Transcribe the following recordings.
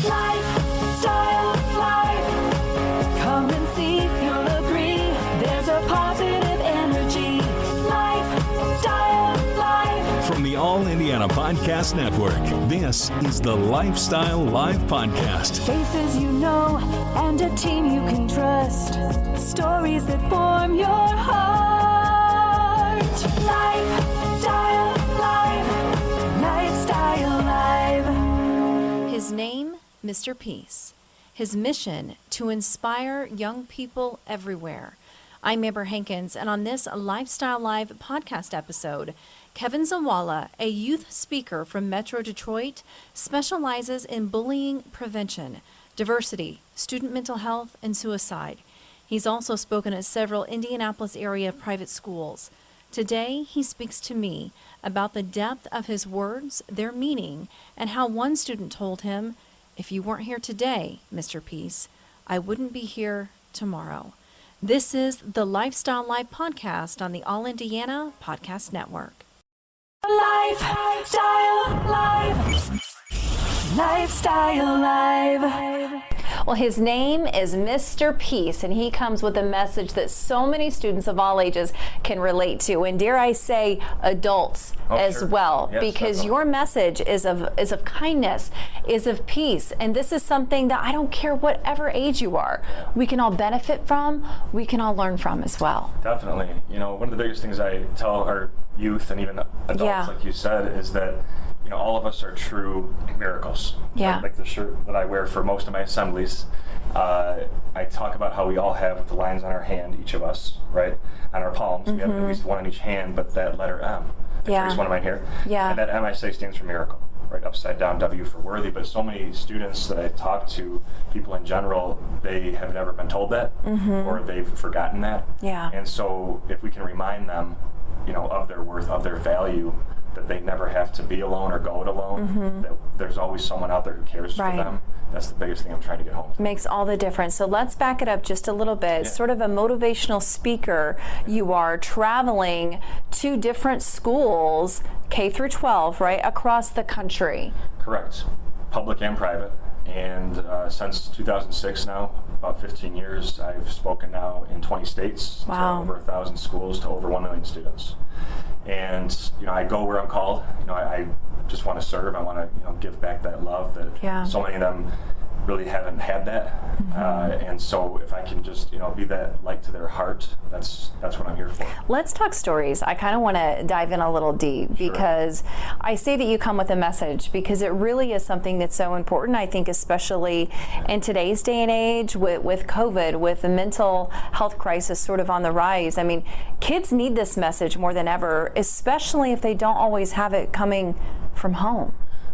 Lifestyle Live. Come and see, you'll agree. There's a positive energy. Lifestyle Live. From the All Indiana Podcast Network, this is the Lifestyle Live Podcast. Faces you know and a team you can trust. Stories that form your heart. Lifestyle Live. Lifestyle Live. His name, Mr. Peace. His mission, to inspire young people everywhere. I'm Amber Hankins, and on this Lifestyle Live podcast episode, Kevin Szawala, a youth speaker from Metro Detroit, specializes in bullying prevention, diversity, student mental health, and suicide. He's also spoken at several Indianapolis-area private schools. Today, he speaks to me about the depth of his words, their meaning, and how one student told him, "If you weren't here today, Mr. Peace, I wouldn't be here tomorrow." This is the Lifestyle Live podcast on the All Indiana Podcast Network. Lifestyle Live. Lifestyle Live. Well, his name is Mr. Peace, and he comes with a message that so many students of all ages can relate to, and dare I say, adults as well, yes, because definitely. your message is of kindness, is of peace, and this is something that I don't care whatever age you are, we can all benefit from, we can all learn from as well. Definitely. You know, one of the biggest things I tell our youth and even adults, Yeah. like you said, is that, you know, all of us are true miracles. Yeah. Like the shirt that I wear for most of my assemblies, I talk about how we all have the lines on our hand, each of us, right? On our palms. We have at least one on each hand, but that letter M. Here's one of mine here. Yeah. And that M I say stands for miracle, right? Upside down, W for worthy. But so many students that I talk to, people in general, they have never been told that, or they've forgotten that. Yeah. And so if we can remind them, you know, of their worth, of their value, that they never have to be alone or go it alone, that there's always someone out there who cares Right. for them. That's the biggest thing I'm trying to get home to. Makes all the difference. So let's back it up just a little bit. Yeah. Sort of a motivational speaker. You are traveling to different schools, K through 12, right, across the country. Correct. Public and private. And since 2006 now, about 15 years, I've spoken now in 20 states Wow. to over 1,000 schools to over 1 million students. And, you know, I go where I'm called. You know, I just want to serve. I want to, you know, give back that love that so many of them really haven't had that. And so if I can just, you know, be that light to their heart, that's what I'm here for. Let's talk stories. I kind of want to dive in a little deep because I say that you come with a message because it really is something that's so important. I think especially in today's day and age with COVID, with the mental health crisis sort of on the rise. I mean, kids need this message more than ever, especially if they don't always have it coming from home.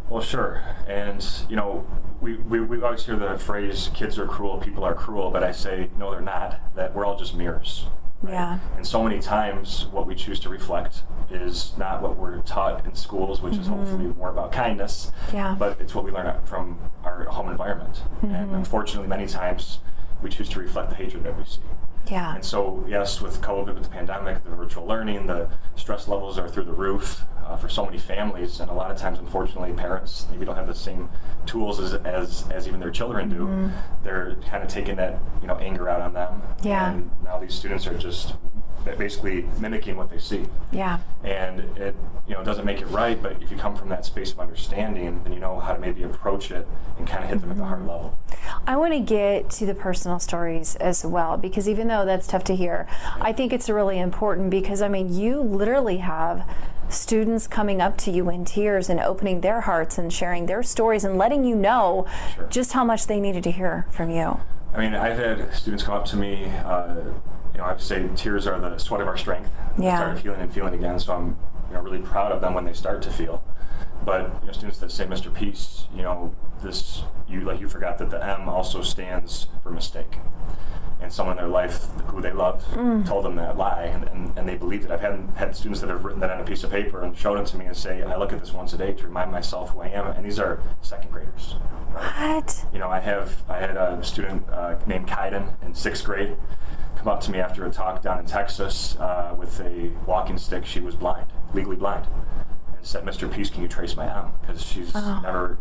Well, sure. And, you know, we always hear the phrase, kids are cruel, people are cruel, but I say, no, they're not, that we're all just mirrors. Right? Yeah. And so many times what we choose to reflect is not what we're taught in schools, which is hopefully more about kindness, but it's what we learn from our home environment. And unfortunately, many times we choose to reflect the hatred that we see. Yeah. And so, yes, with COVID, with the pandemic, the virtual learning, the stress levels are through the roof for so many families, and a lot of times, unfortunately, parents maybe don't have the same tools as even their children do. They're kind of taking that, you know, anger out on them. Yeah. And now these students are just basically mimicking what they see. Yeah. And it, you know, doesn't make it right, but if you come from that space of understanding, then you know how to maybe approach it and kind of hit them at the heart level. I want to get to the personal stories as well, because even though that's tough to hear, I think it's really important because, I mean, you literally have students coming up to you in tears and opening their hearts and sharing their stories and letting you know just how much they needed to hear from you. I mean, I've had students come up to me, you know, I would say tears are the sweat of our strength. Yeah. Start feeling and feeling again, so I'm, you know, really proud of them when they start to feel. But, you know, students that say, Mr. Peace, you know, this, you forgot that the M also stands for mistake. And someone in their life who they loved told them that lie, and they believed it. I've had students that have written that on a piece of paper and showed it to me and say, I look at this once a day to remind myself who I am, and these are second graders. Right? What? You know, I had a student named Kaiden in 6th grade come up to me after a talk down in Texas with a walking stick. She was blind, legally blind, and said, Mr. Peace, can you trace my M? Because she's never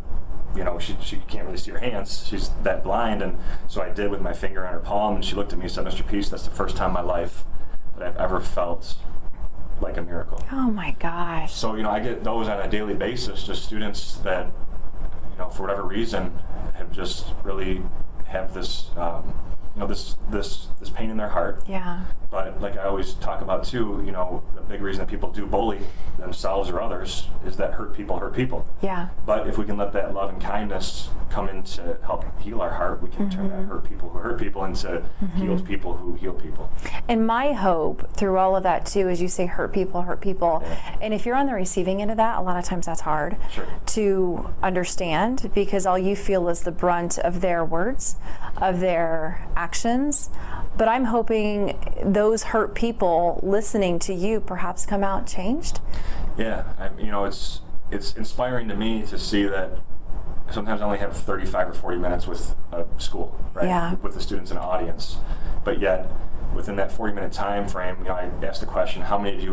you know, she can't really see her hands. She's that blind. And so I did with my finger on her palm, and she looked at me and said, Mr. Peace, that's the first time in my life that I've ever felt like a miracle. Oh my gosh. So, you know, I get those on a daily basis, just students that, you know, for whatever reason have just really have this, you know, this pain in their heart. Yeah. But like I always talk about too, you know, the big reason that people do bully themselves or others is that hurt people. Yeah. But if we can let that love and kindness come in to help heal our heart, we can turn that hurt people who hurt people into healed people who heal people. And my hope through all of that too is you say hurt people. Yeah. And if you're on the receiving end of that, a lot of times that's hard to understand, because all you feel is the brunt of their words, of their actions. But I'm hoping those hurt people listening to you perhaps come out changed. Yeah, you know, it's inspiring to me to see that sometimes I only have 35 or 40 minutes with a school, right? Yeah. With the students in an audience. But yet, within that 40-minute time frame, you know, I asked the question, how many of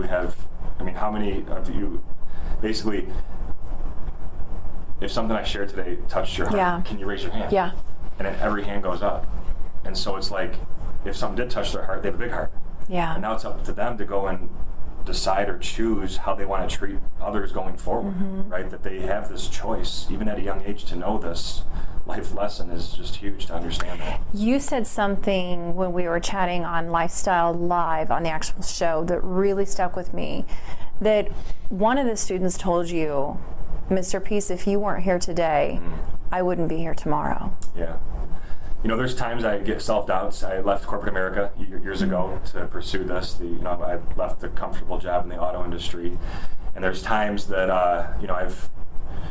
you basically, if something I shared today touched your heart, can you raise your hand? Yeah. And then every hand goes up. And so it's like, if something did touch their heart, they have a big heart. Yeah. And now it's up to them to go and decide or choose how they want to treat others going forward, right? That they have this choice, even at a young age, to know this life lesson is just huge to understand that. You said something when we were chatting on Lifestyle Live on the actual show that really stuck with me, that one of the students told you, Mr. Peace, if you weren't here today, I wouldn't be here tomorrow. Yeah. You know, there's times I get self-doubts. I left corporate America years ago to pursue this. I left the comfortable job in the auto industry, and there's times that you know, I've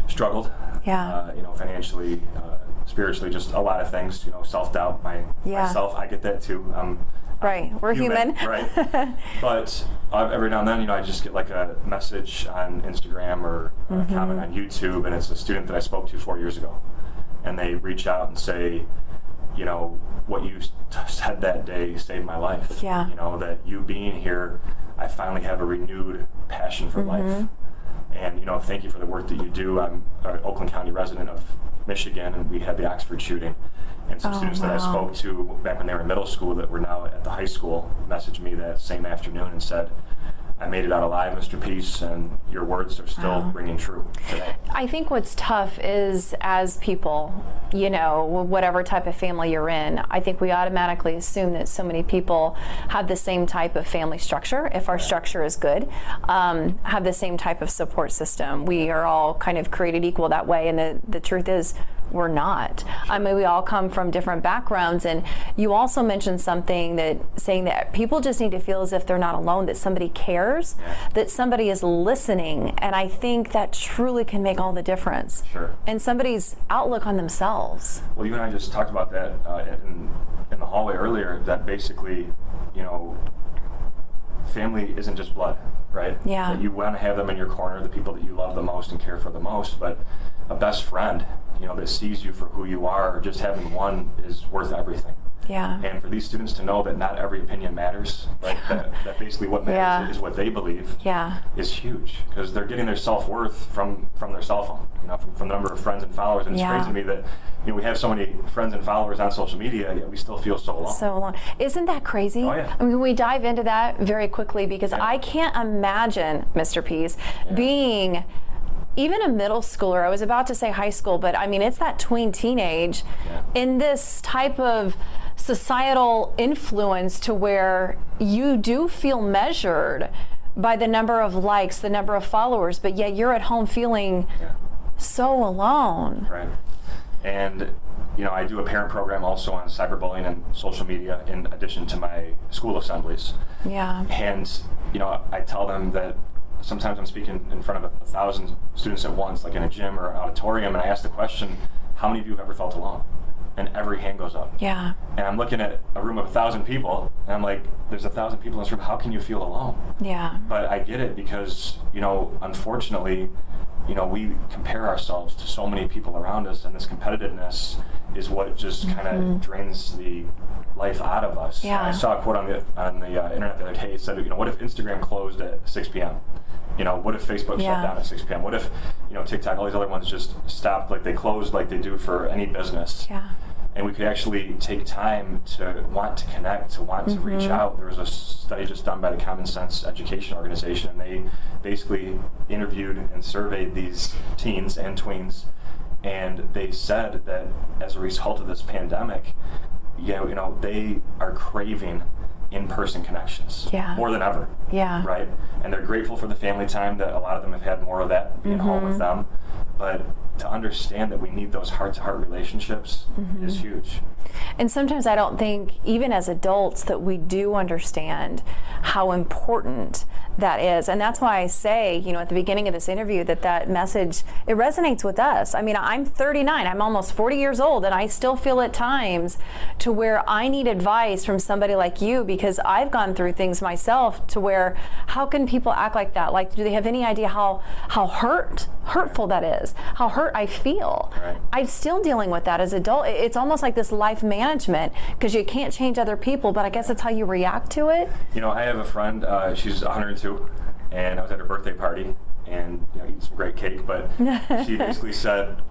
struggled. Yeah. You know, financially, spiritually, just a lot of things. You know, self-doubt. Myself, I get that too. Right, we're human. Right. But every now and then, you know, I just get like a message on Instagram or a comment on YouTube, and it's a student that I spoke to 4 years ago, and they reach out and say, you know, what you said that day saved my life. Yeah. You know, that you being here, I finally have a renewed passion for life. And, you know, thank you for the work that you do. I'm an Oakland County resident of Michigan, and we had the Oxford shooting. And some students that I spoke to back when they were in middle school that were now at the high school messaged me that same afternoon and said, I made it out alive, Mr. Peace, and your words are still ringing true today. I think what's tough is, as people, you know, whatever type of family you're in, I think we automatically assume that so many people have the same type of family structure, if our structure is good, have the same type of support system. We are all kind of created equal that way, and the truth is, we're not. I mean, we all come from different backgrounds, and you also mentioned something saying that people just need to feel as if they're not alone, that somebody cares, that somebody is listening, and I think that truly can make all the difference. Sure. And somebody's outlook on themselves. Well, you and I just talked about that in the hallway earlier, that basically, you know, family isn't just blood, right? Yeah. That you want to have them in your corner, the people that you love the most and care for the most, but a best friend, you know, that sees you for who you are, just having one is worth everything. Yeah. And for these students to know that not every opinion matters, right? that basically what matters is what they believe, is huge, because they're getting their self-worth from their cell phone, you know, from the number of friends and followers. And it's crazy to me that, you know, we have so many friends and followers on social media, yet we still feel so alone. So alone. Isn't that crazy? Oh, yeah. I mean, we dive into that very quickly, because I can't imagine, Mr. Peace, being even a middle schooler. I was about to say high school, but I mean, it's that tween teenage in this type of societal influence to where you do feel measured by the number of likes, the number of followers, but yet you're at home feeling so alone. Right. And, you know, I do a parent program also on cyberbullying and social media in addition to my school assemblies. Yeah. And, you know, I tell them that sometimes I'm speaking in front of 1,000 students at once, like in a gym or auditorium, and I ask the question, how many of you have ever felt alone? And every hand goes up. Yeah. And I'm looking at a room of 1,000 people, and I'm like, there's 1,000 people in this room, how can you feel alone? Yeah. But I get it, because, you know, unfortunately, you know, we compare ourselves to so many people around us, and this competitiveness is what just kind of drains the life out of us. Yeah. I saw a quote on the internet the other day. It said, you know, what if Instagram closed at 6 p.m.? What if Facebook shut down at 6 p.m.? What if, TikTok, all these other ones just stopped, like they closed like they do for any business? Yeah. And we could actually take time to want to connect, to want to reach out. There was a study just done by the Common Sense Education Organization, and they basically interviewed and surveyed these teens and tweens, and they said that as a result of this pandemic, they are craving in-person connections more than ever. Yeah. Right? And they're grateful for the family time that a lot of them have had more of that being home with them. But to understand that we need those heart-to-heart relationships is huge. And sometimes I don't think, even as adults, that we do understand how important that is. And that's why I say, at the beginning of this interview, that message, it resonates with us. I mean, I'm 39, I'm almost 40 years old, and I still feel at times to where I need advice from somebody like you, because I've gone through things myself to where, how can people act like that? Like, do they have any idea how hurtful that is? How hurt I feel? Right. I'm still dealing with that as an adult. It's almost like this life management, because you can't change other people, but I guess it's how you react to it. I have a friend, she's 102, and I was at her birthday party and eating some great cake, but she basically said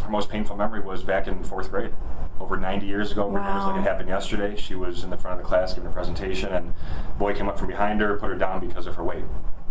her most painful memory was back in 4th grade, over 90 years ago. Wow. It was like it happened yesterday. She was in the front of the class giving a presentation, and a boy came up from behind her, put her down because of her weight,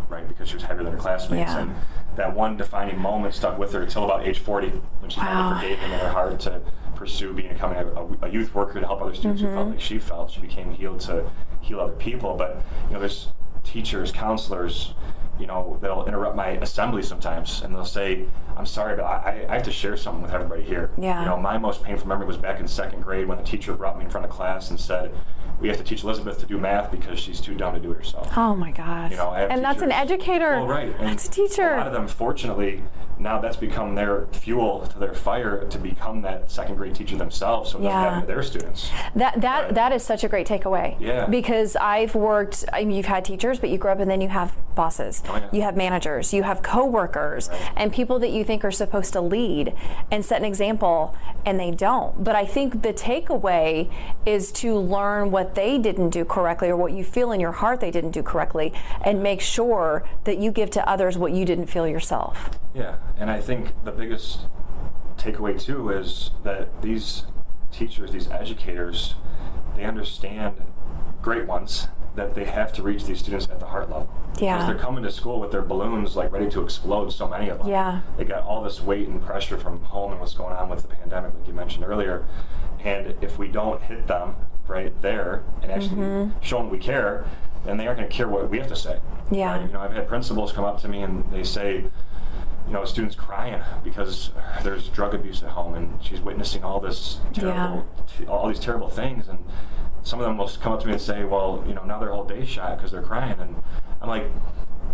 right? Because she was heavier than her classmates. Yeah. And that one defining moment stuck with her until about age 40, when she finally forgave him in her heart to pursue becoming a youth worker to help other students who felt like she felt. She became healed to heal other people. But there's teachers, counselors, that'll interrupt my assembly sometimes, and they'll say, I'm sorry, but I have to share something with everybody here. Yeah. My most painful memory was back in 2nd grade when a teacher brought me in front of class and said, we have to teach Elizabeth to do math because she's too dumb to do it herself. Oh my gosh. I have and that's an educator. Well, right. And that's a teacher. A lot of them, fortunately, now that's become their fuel to their fire to become that 2nd grade teacher themselves, so it doesn't happen to their students. That is such a great takeaway. Yeah. Because I've worked, you've had teachers, but you grow up and then you have bosses. Oh, yeah. You have managers, you have coworkers, and people that you think are supposed to lead and set an example, and they don't. But I think the takeaway is to learn what they didn't do correctly, or what you feel in your heart they didn't do correctly, and make sure that you give to others what you didn't feel yourself. Yeah, and I think the biggest takeaway too is that these teachers, these educators, they understand, great ones, that they have to reach these students at the heart level. Yeah. Because they're coming to school with their balloons like ready to explode, so many of them. Yeah. They got all this weight and pressure from home and what's going on with the pandemic, like you mentioned earlier. And if we don't hit them right there and actually show them we care, then they aren't going to care what we have to say. Yeah. Right? I've had principals come up to me and they say, students crying because there's drug abuse at home, and she's witnessing all this terrible, all these terrible things. And some of them will come up to me and say, well, now their whole day's shot because they're crying. And I'm like,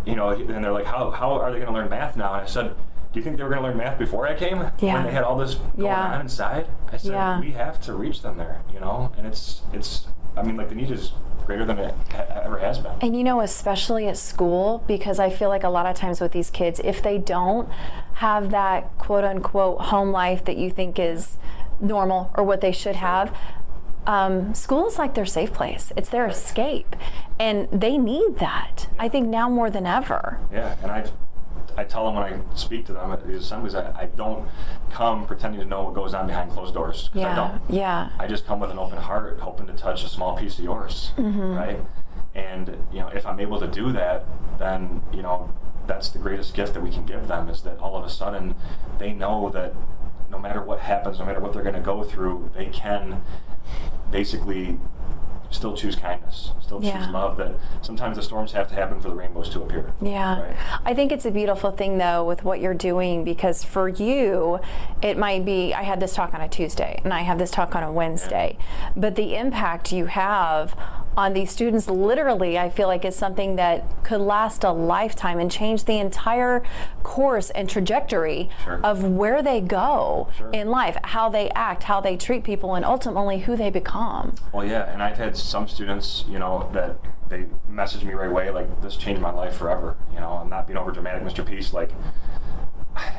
and they're like, how are they going to learn math now? And I said, do you think they were going to learn math before I came? Yeah. When they had all this going on inside? I said, we have to reach them there, and it's the need is greater than it ever has been. And especially at school, because I feel like a lot of times with these kids, if they don't have that quote unquote home life that you think is normal or what they should have, school is like their safe place. It's their escape, and they need that. I think now more than ever. Yeah, and I tell them when I speak to them at these assemblies, I don't come pretending to know what goes on behind closed doors. I don't. Yeah. I just come with an open heart, hoping to touch a small piece of yours, right? And if I'm able to do that, then that's the greatest gift that we can give them, is that all of a sudden they know that no matter what happens, no matter what they're going to go through, they can basically still choose kindness, still choose love, that sometimes the storms have to happen for the rainbows to appear. Yeah. Right? I think it's a beautiful thing, though, with what you're doing, because for you, it might be, I had this talk on a Tuesday, and I have this talk on a Wednesday, but the impact you have on these students, literally, I feel like is something that could last a lifetime and change the entire course and trajectory of where they go in life, how they act, how they treat people, and ultimately who they become. Well, yeah, and I've had some students, that they message me right away, like, this changed my life forever. I'm not being over dramatic, Mr. Peace, like,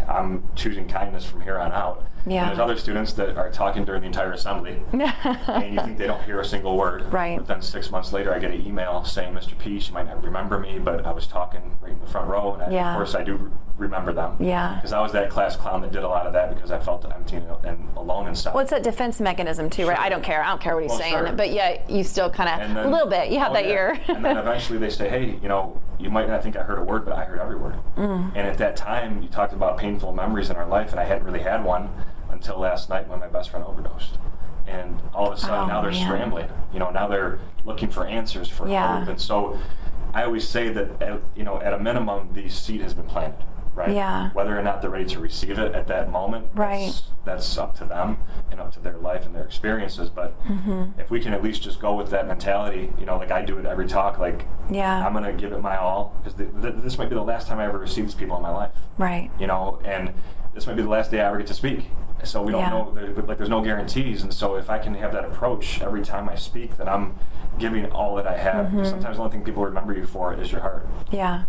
I'm choosing kindness from here on out. Yeah. And there's other students that are talking during the entire assembly, and you think they don't hear a single word. Right. But then 6 months later, I get an email saying, Mr. Peace, you might not remember me, but I was talking right in the front row, and of course I do remember them. Yeah. Because I was that class clown that did a lot of that because I felt empty and alone inside. Well, it's that defense mechanism too, right? I don't care what he's saying, sure. but yeah, you still kind of, a little bit, you have that ear. And then eventually they say, hey, you might not think I heard a word, but I heard every word. And at that time, you talked about painful memories in our life, and I hadn't really had one until last night when my best friend overdosed. And all of a sudden, now they're scrambling. Now they're looking for answers, for hope. And so I always say that, at a minimum, the seed has been planted, right? Yeah. Whether or not they're ready to receive it at that moment, that's up to them and up to their life and their experiences. But if we can at least just go with that mentality, like I do at every talk, like I'm going to give it my all, because this might be the last time I ever see these people in my life. Right. And this might be the last day I ever get to speak. So we don't know, there's no guarantees. And so if I can have that approach every time I speak, that I'm giving all that I have. Sometimes the only thing people remember you for is your heart. Yeah.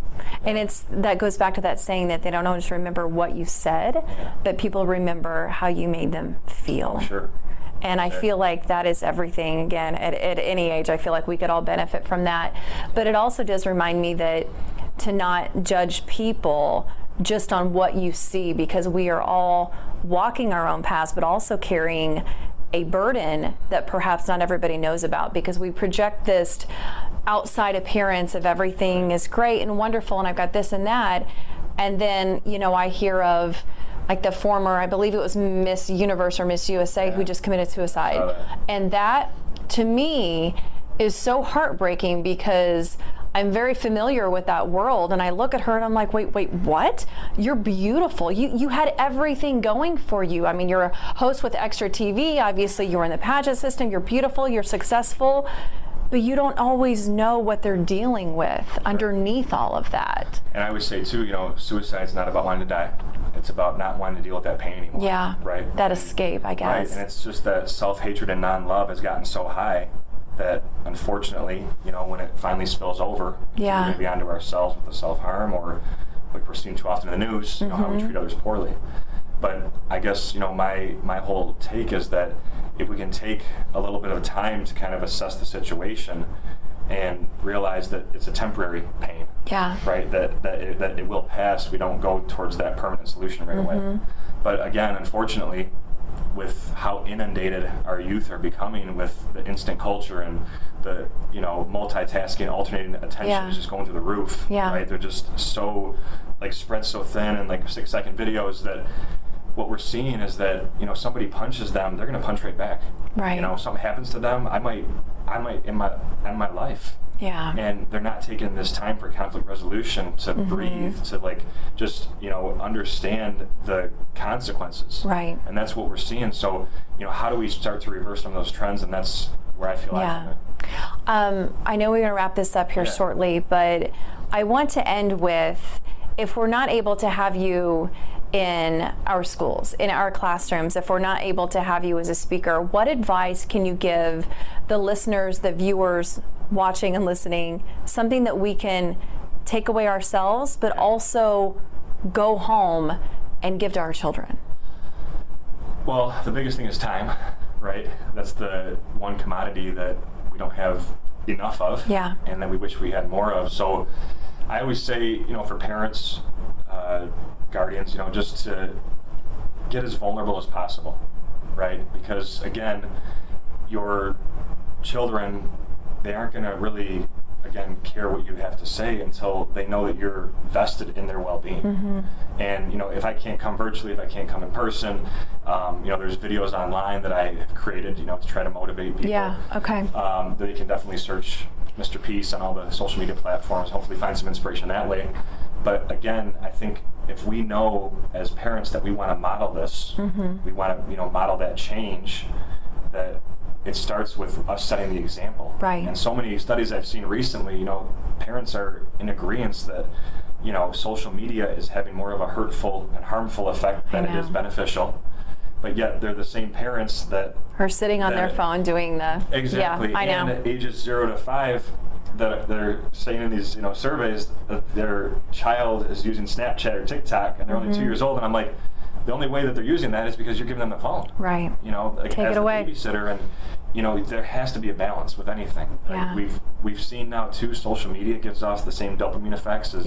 And that goes back to that saying that they don't always remember what you said, but people remember how you made them feel. Oh, sure. And I feel like that is everything. Again, at any age, I feel like we could all benefit from that. But it also does remind me that to not judge people just on what you see, because we are all walking our own paths, but also carrying a burden that perhaps not everybody knows about, because we project this outside appearance of everything is great and wonderful and I've got this and that. And then, I hear of like the former, I believe it was Miss Universe or Miss USA, who just committed suicide. And that, to me, is so heartbreaking, because I'm very familiar with that world, and I look at her and I'm like, wait, what? You're beautiful. You had everything going for you. I mean, you're a host with Extra TV. Obviously, you're in the pageant system. You're beautiful. You're successful. But you don't always know what they're dealing with underneath all of that. And I always say, too, suicide's not about wanting to die. It's about not wanting to deal with that pain anymore. Yeah. Right? That escape, I guess. Right. And it's just that self-hatred and non-love has gotten so high that, unfortunately, when it finally spills over, maybe onto ourselves with the self-harm, or like we're seeing too often in the news, how we treat others poorly. But I guess, my whole take is that if we can take a little bit of time to kind of assess the situation and realize that it's a temporary pain, right? That it will pass. We don't go towards that permanent solution right away. But again, unfortunately, with how inundated our youth are becoming with the instant culture and the multitasking, alternating attention is just going through the roof. Right? They're just so spread so thin, and 6-second videos, that what we're seeing is that somebody punches them, they're going to punch right back. Right. Something happens to them, I might end my life. Yeah. And they're not taking this time for conflict resolution to breathe, to just understand the consequences. Right. And that's what we're seeing. So how do we start to reverse some of those trends? And that's where I feel I know we're going to wrap this up here shortly, but I want to end with, if we're not able to have you in our schools, in our classrooms, if we're not able to have you as a speaker, what advice can you give the listeners, the viewers watching and listening, something that we can take away ourselves, but also go home and give to our children? Well, the biggest thing is time, right? That's the one commodity that we don't have enough of, and that we wish we had more of. So I always say, for parents, guardians, just to get as vulnerable as possible, right? Because again, your children, they aren't going to really, care what you have to say until they know that you're vested in their well-being. And, if I can't come virtually, if I can't come in person, there's videos online that I have created, to try to motivate people. They can definitely search Mr. Peace on all the social media platforms, hopefully find some inspiration that way. But again, I think if we know as parents that we want to model this, we want to, model that change, that it starts with us setting the example. Right. And so many studies I've seen recently, parents are in agreement that, social media is having more of a hurtful and harmful effect than it is beneficial. But yet they're the same parents that are sitting on their phone doing the... Exactly. Yeah, I know. And at ages 0 to 5, that they're saying in these, surveys that their child is using Snapchat or TikTok, and they're only 2 years old, and I'm like, the only way that they're using that is because you're giving them the phone. Right. Like Take as it the away. babysitter, and there has to be a balance with anything. Yeah. Like we've seen now too, social media gives off the same dopamine effects as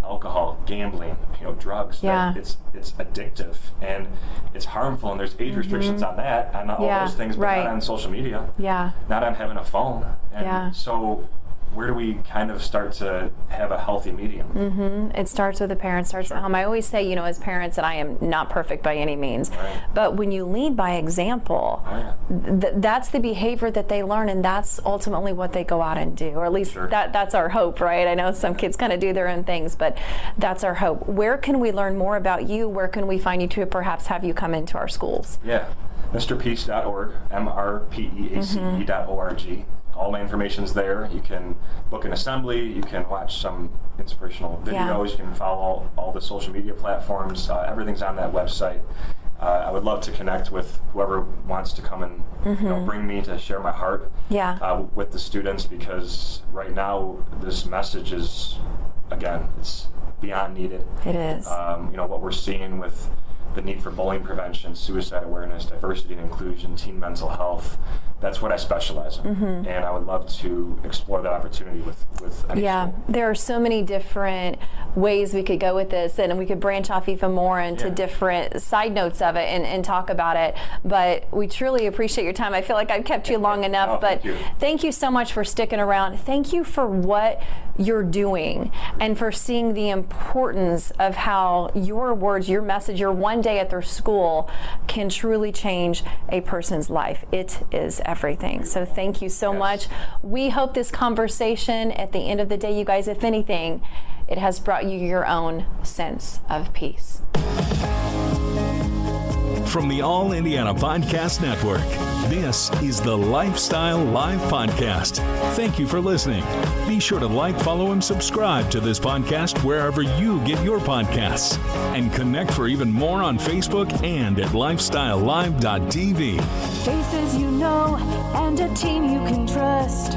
alcohol, gambling, drugs. Yeah. That it's addictive and it's harmful, and there's age restrictions on that, on all those things, but not on social media. Yeah. Not on having a phone. And so where do we kind of start to have a healthy medium? It starts with the parents, starts at home. I always say, as parents, that I am not perfect by any means, but when you lead by example, that's the behavior that they learn, and that's ultimately what they go out and do, or at least that's our hope, right? I know some kids kind of do their own things, but that's our hope. Where can we learn more about you? Where can we find you to perhaps have you come into our schools? Yeah, mrpeace.org, mrpeace.org. All my information's there. You can book an assembly. You can watch some inspirational videos. You can follow all the social media platforms. Everything's on that website. I would love to connect with whoever wants to come and bring me to share my heart with the students, because right now this message is, again, it's beyond needed. It is. What we're seeing with the need for bullying prevention, suicide awareness, diversity and inclusion, teen mental health. That's what I specialize in, and I would love to explore that opportunity with any school. There are so many different ways we could go with this, and we could branch off even more into different side notes of it and talk about it, but we truly appreciate your time. I feel like I've kept you long enough, but thank you so much for sticking around. Thank you for what you're doing and for seeing the importance of how your words, your message, your one day at their school can truly change a person's life. It is everything. So thank you so much. We hope this conversation at the end of the day, you guys, if anything, it has brought you your own sense of peace. From the All Indiana Podcast Network, this is the Lifestyle Live Podcast. Thank you for listening. Be sure to like, follow, and subscribe to this podcast wherever you get your podcasts. And connect for even more on Facebook and at lifestylelive.tv. Faces you know and a team you can trust.